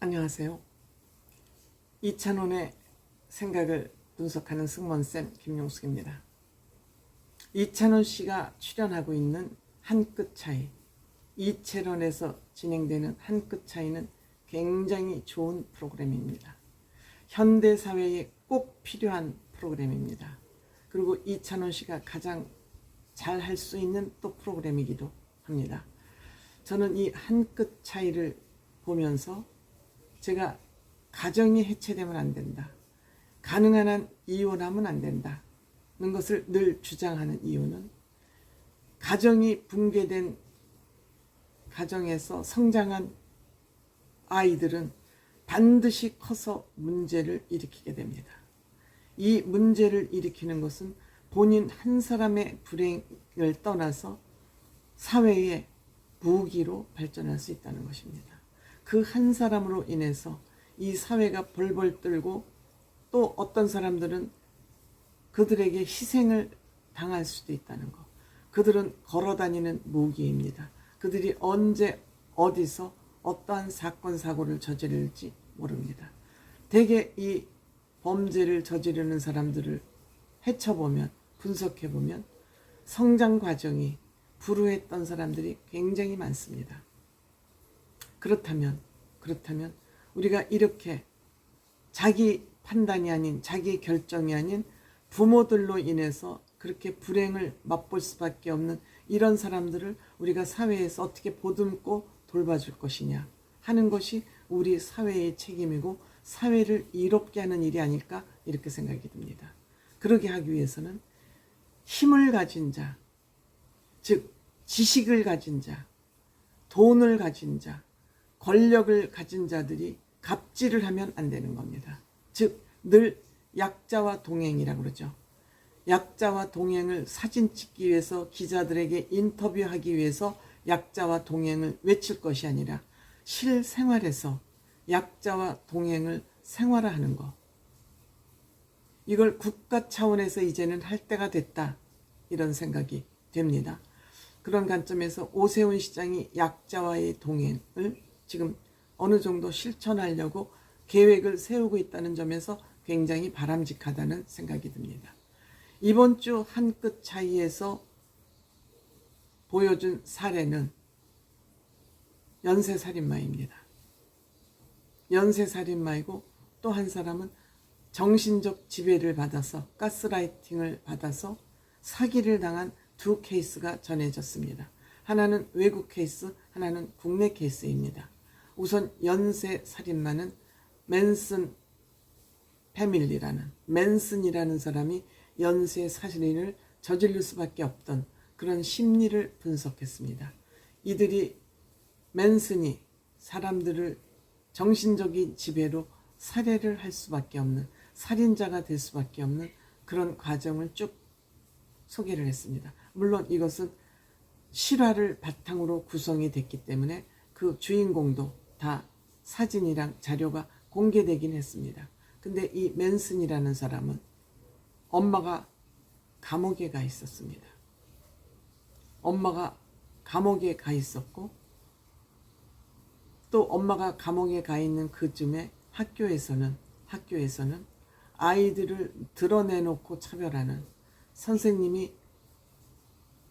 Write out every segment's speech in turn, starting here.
안녕하세요. 이찬원의 생각을 분석하는 승무원쌤 김용숙입니다. 이찬원 씨가 출연하고 있는 한 끗 차이, 이 채널에서 진행되는 한 끗 차이는 굉장히 좋은 프로그램입니다. 현대사회에 꼭 필요한 프로그램입니다. 그리고 이찬원 씨가 가장 잘 할 수 있는 또 프로그램이기도 합니다. 저는 이 한 끗 차이를 보면서 제가 가정이 해체되면 안 된다, 가능한 한 이혼하면 안 된다는 것을 늘 주장하는 이유는, 가정이 붕괴된 가정에서 성장한 아이들은 반드시 커서 문제를 일으키게 됩니다. 이 문제를 일으키는 것은 본인 한 사람의 불행을 떠나서 사회의 무기로 발전할 수 있다는 것입니다. 그 한 사람으로 인해서 이 사회가 벌벌 떨고, 또 어떤 사람들은 그들에게 희생을 당할 수도 있다는 것. 그들은 걸어다니는 무기입니다. 그들이 언제 어디서 어떠한 사건 사고를 저지를지 모릅니다. 대개 이 범죄를 저지르는 사람들을 헤쳐보면, 분석해보면 성장 과정이 불우했던 사람들이 굉장히 많습니다. 그렇다면 우리가 이렇게 자기 판단이 아닌, 자기 결정이 아닌 부모들로 인해서 그렇게 불행을 맛볼 수밖에 없는 이런 사람들을 우리가 사회에서 어떻게 보듬고 돌봐줄 것이냐 하는 것이 우리 사회의 책임이고, 사회를 이롭게 하는 일이 아닐까, 이렇게 생각이 듭니다. 그러게 하기 위해서는 힘을 가진 자, 즉 지식을 가진 자, 돈을 가진 자, 권력을 가진 자들이 갑질을 하면 안 되는 겁니다. 즉 늘 약자와 동행이라고 그러죠. 약자와 동행을 사진 찍기 위해서, 기자들에게 인터뷰하기 위해서 약자와 동행을 외칠 것이 아니라 실생활에서 약자와 동행을 생활화하는 것, 이걸 국가 차원에서 이제는 할 때가 됐다, 이런 생각이 됩니다. 그런 관점에서 오세훈 시장이 약자와의 동행을 지금 어느 정도 실천하려고 계획을 세우고 있다는 점에서 굉장히 바람직하다는 생각이 듭니다. 이번 주 한 끗 차이에서 보여준 사례는 연쇄살인마입니다. 연쇄살인마이고, 또 한 사람은 정신적 지배를 받아서, 가스라이팅을 받아서 사기를 당한 두 케이스가 전해졌습니다. 하나는 외국 케이스, 하나는 국내 케이스입니다. 우선 연쇄살인마는 맨슨 패밀리라는, 맨슨이라는 사람이 연쇄살인을 저지를 수밖에 없던 그런 심리를 분석했습니다. 이들이, 맨슨이 사람들을 정신적인 지배로 살해를 할 수밖에 없는, 살인자가 될 수밖에 없는 그런 과정을 쭉 소개를 했습니다. 물론 이것은 실화를 바탕으로 구성이 됐기 때문에 그 주인공도 다 사진이랑 자료가 공개되긴 했습니다. 근데 이 맨슨이라는 사람은 엄마가 감옥에 가 있었습니다. 엄마가 감옥에 가 있었고, 또 엄마가 감옥에 가 있는 그쯤에 학교에서는 아이들을 드러내놓고 차별하는, 선생님이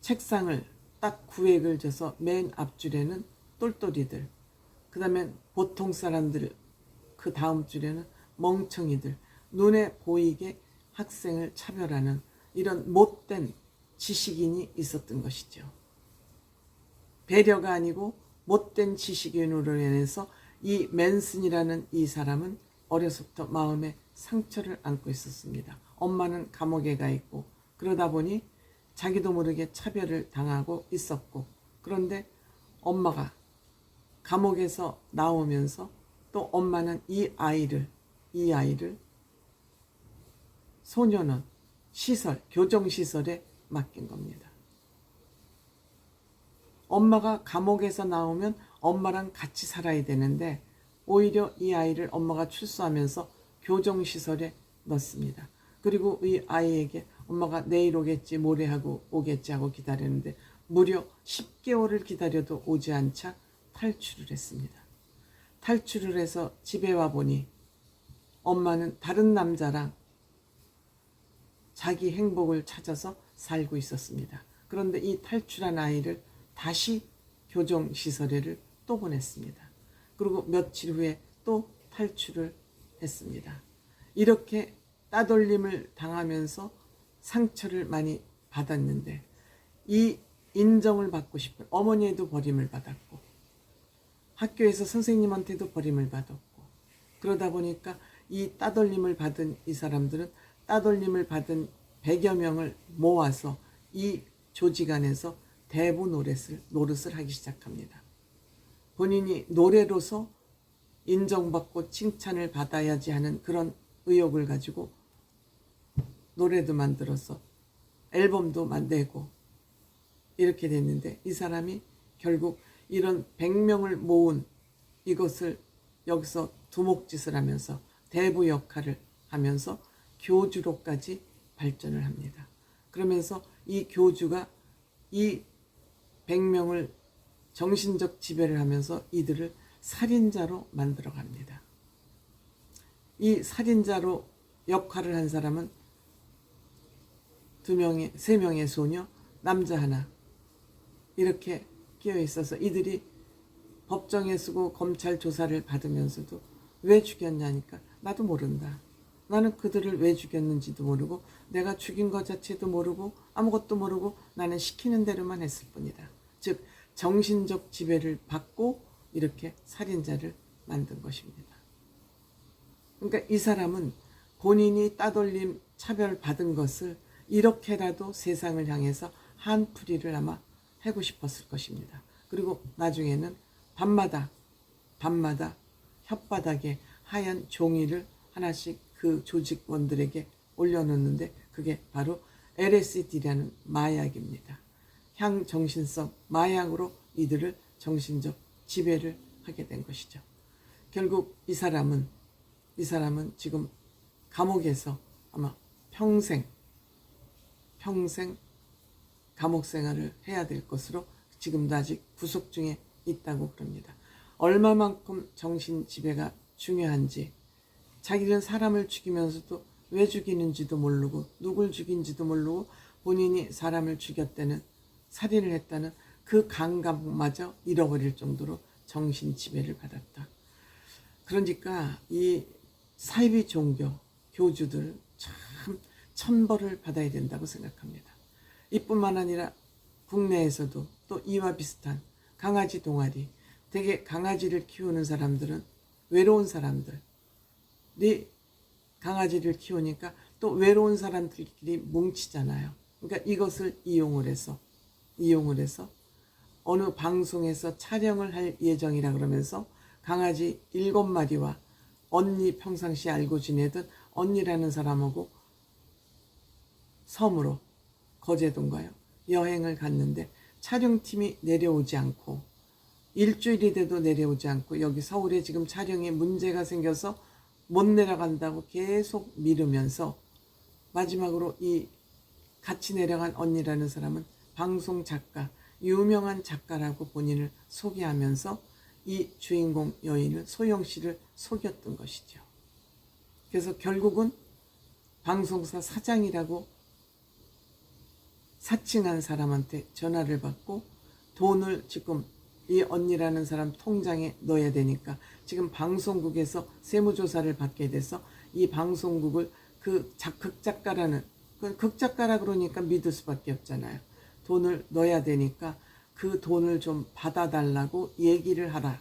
책상을 딱 구획을 져서 맨 앞줄에는 똘똘이들, 그 다음에 보통 사람들, 그 다음 줄에는 멍청이들, 눈에 보이게 학생을 차별하는 이런 못된 지식인이 있었던 것이죠. 배려가 아니고 못된 지식인으로 인해서 이 맨슨이라는 이 사람은 어려서부터 마음에 상처를 안고 있었습니다. 엄마는 감옥에 가 있고, 그러다 보니 자기도 모르게 차별을 당하고 있었고, 그런데 엄마가 감옥에서 나오면서 또 엄마는 이 아이를 소년원 시설, 교정시설에 맡긴 겁니다. 엄마가 감옥에서 나오면 엄마랑 같이 살아야 되는데, 오히려 이 아이를 엄마가 출소하면서 교정시설에 넣습니다. 그리고 이 아이에게 엄마가 내일 오겠지, 모레 하고 오겠지 하고 기다렸는데 무려 10개월을 기다려도 오지 않자 탈출을 했습니다. 탈출을 해서 집에 와 보니 엄마는 다른 남자랑 자기 행복을 찾아서 살고 있었습니다. 그런데 이 탈출한 아이를 다시 교정시설에를 또 보냈습니다. 그리고 며칠 후에 또 탈출을 했습니다. 이렇게 따돌림을 당하면서 상처를 많이 받았는데 이 인정을 받고 싶은 어머니에도 버림을 받았고 학교에서 선생님한테도 버림을 받았고 그러다 보니까 이 따돌림을 받은 이 사람들은 따돌림을 받은 100여 명을 모아서 이 조직 안에서 대부 노릇을 하기 시작합니다. 본인이 노래로서 인정받고 칭찬을 받아야지 하는 그런 의욕을 가지고 노래도 만들어서 앨범도 만들고 이렇게 됐는데 이 사람이 결국 이런 100명을 모은 이것을 여기서 두목짓을 하면서 대부 역할을 하면서 교주로까지 발전을 합니다. 그러면서 이 교주가 이 100명을 정신적 지배를 하면서 이들을 살인자로 만들어 갑니다. 이 살인자로 역할을 한 사람은 3명의 소녀, 남자 하나 이렇게 끼어 있어서 이들이 법정에 서고 검찰 조사를 받으면서도 왜 죽였냐니까 나도 모른다. 나는 그들을 왜 죽였는지도 모르고 내가 죽인 것 자체도 모르고 아무것도 모르고 나는 시키는 대로만 했을 뿐이다. 즉 정신적 지배를 받고 이렇게 살인자를 만든 것입니다. 그러니까 이 사람은 본인이 따돌림 차별받은 것을 이렇게라도 세상을 향해서 한풀이를 아마 하고 싶었을 것입니다. 그리고 나중에는 밤마다 혓바닥에 하얀 종이를 하나씩 그 조직원들에게 올려놓는데 그게 바로 LSD라는 마약입니다. 향정신성 마약으로 이들을 정신적 지배를 하게 된 것이죠. 결국 이 사람은 지금 감옥에서 아마 평생 감옥 생활을 해야 될 것으로 지금도 아직 구속 중에 있다고 그럽니다. 얼마만큼 정신 지배가 중요한지 자기는 사람을 죽이면서도 왜 죽이는지도 모르고 누굴 죽인지도 모르고 본인이 사람을 죽였다는 살인을 했다는 그 감각마저 잃어버릴 정도로 정신 지배를 받았다. 그러니까 이 사이비 종교 교주들 참 천벌을 받아야 된다고 생각합니다. 이뿐만 아니라 국내에서도 또 이와 비슷한 강아지 동아리, 되게 강아지를 키우는 사람들은 외로운 사람들이 강아지를 키우니까 또 외로운 사람들끼리 뭉치잖아요. 그러니까 이것을 이용을 해서 어느 방송에서 촬영을 할 예정이라 그러면서 강아지 7마리와 언니 평상시 알고 지내던 언니라는 사람하고 섬으로 거제도인가요? 여행을 갔는데 촬영팀이 내려오지 않고 일주일이 돼도 내려오지 않고 여기 서울에 지금 촬영에 문제가 생겨서 못 내려간다고 계속 미루면서 마지막으로 이 같이 내려간 언니라는 사람은 방송 작가, 유명한 작가라고 본인을 소개하면서 이 주인공 여인을 소영 씨를 속였던 것이죠. 그래서 결국은 방송사 사장이라고 사칭한 사람한테 전화를 받고 돈을 지금 이 언니라는 사람 통장에 넣어야 되니까 지금 방송국에서 세무조사를 받게 돼서 이 방송국을 그 극작가라는 극작가라 그러니까 믿을 수밖에 없잖아요. 돈을 넣어야 되니까 그 돈을 좀 받아달라고 얘기를 하라.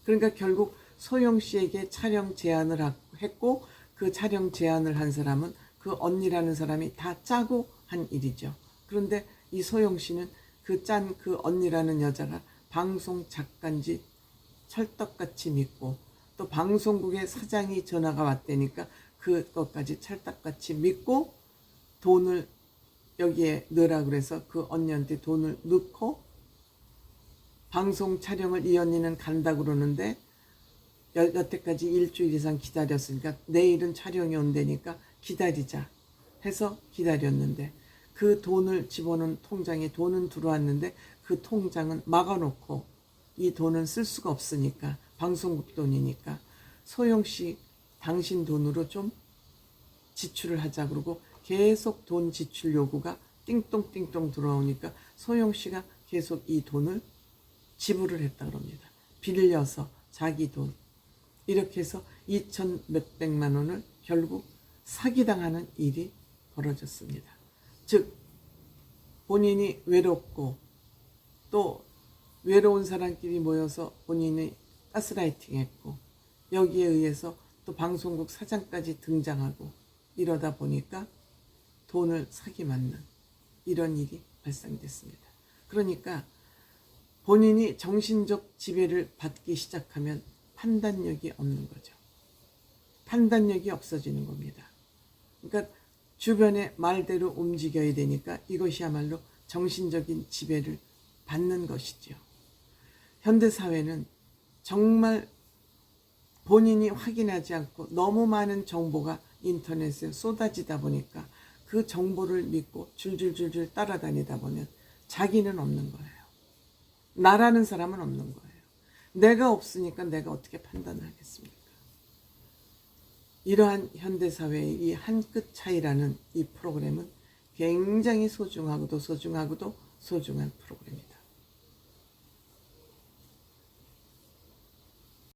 그러니까 결국 소영 씨에게 촬영 제안을 했고 그 촬영 제안을 한 사람은 그 언니라는 사람이 다 짜고 한 일이죠. 그런데 이 소영 씨는 그 언니라는 여자가 방송 작가인지 찰떡같이 믿고 또 방송국의 사장이 전화가 왔다니까 그것까지 찰떡같이 믿고 돈을 여기에 넣으라 그래서 그 언니한테 돈을 넣고 방송 촬영을 이 언니는 간다 그러는데 여태까지 일주일 이상 기다렸으니까 내일은 촬영이 온다니까 기다리자 해서 기다렸는데 그 돈을 집어넣은 통장에 돈은 들어왔는데 그 통장은 막아놓고 이 돈은 쓸 수가 없으니까 방송국 돈이니까 소영씨 당신 돈으로 좀 지출을 하자 그러고 계속 돈 지출 요구가 띵똥띵똥 들어오니까 소영씨가 계속 이 돈을 지불을 했다 그럽니다. 빌려서 자기 돈. 이렇게 해서 2천 몇백만 원을 결국 사기당하는 일이 벌어졌습니다. 즉 본인이 외롭고 또 외로운 사람끼리 모여서 본인이 가스라이팅했고 여기에 의해서 또 방송국 사장까지 등장하고 이러다 보니까 돈을 사기 맞는 이런 일이 발생됐습니다. 그러니까 본인이 정신적 지배를 받기 시작하면 판단력이 없는 거죠. 판단력이 없어지는 겁니다. 그러니까 주변의 말대로 움직여야 되니까 이것이야말로 정신적인 지배를 받는 것이죠. 현대사회는 정말 본인이 확인하지 않고 너무 많은 정보가 인터넷에 쏟아지다 보니까 그 정보를 믿고 줄줄줄줄 따라다니다 보면 자기는 없는 거예요. 나라는 사람은 없는 거예요. 내가 없으니까 내가 어떻게 판단을 하겠습니까? 이러한 현대사회의 이 한 끗 차이라는 이 프로그램은 굉장히 소중하고도 소중한 프로그램입니다.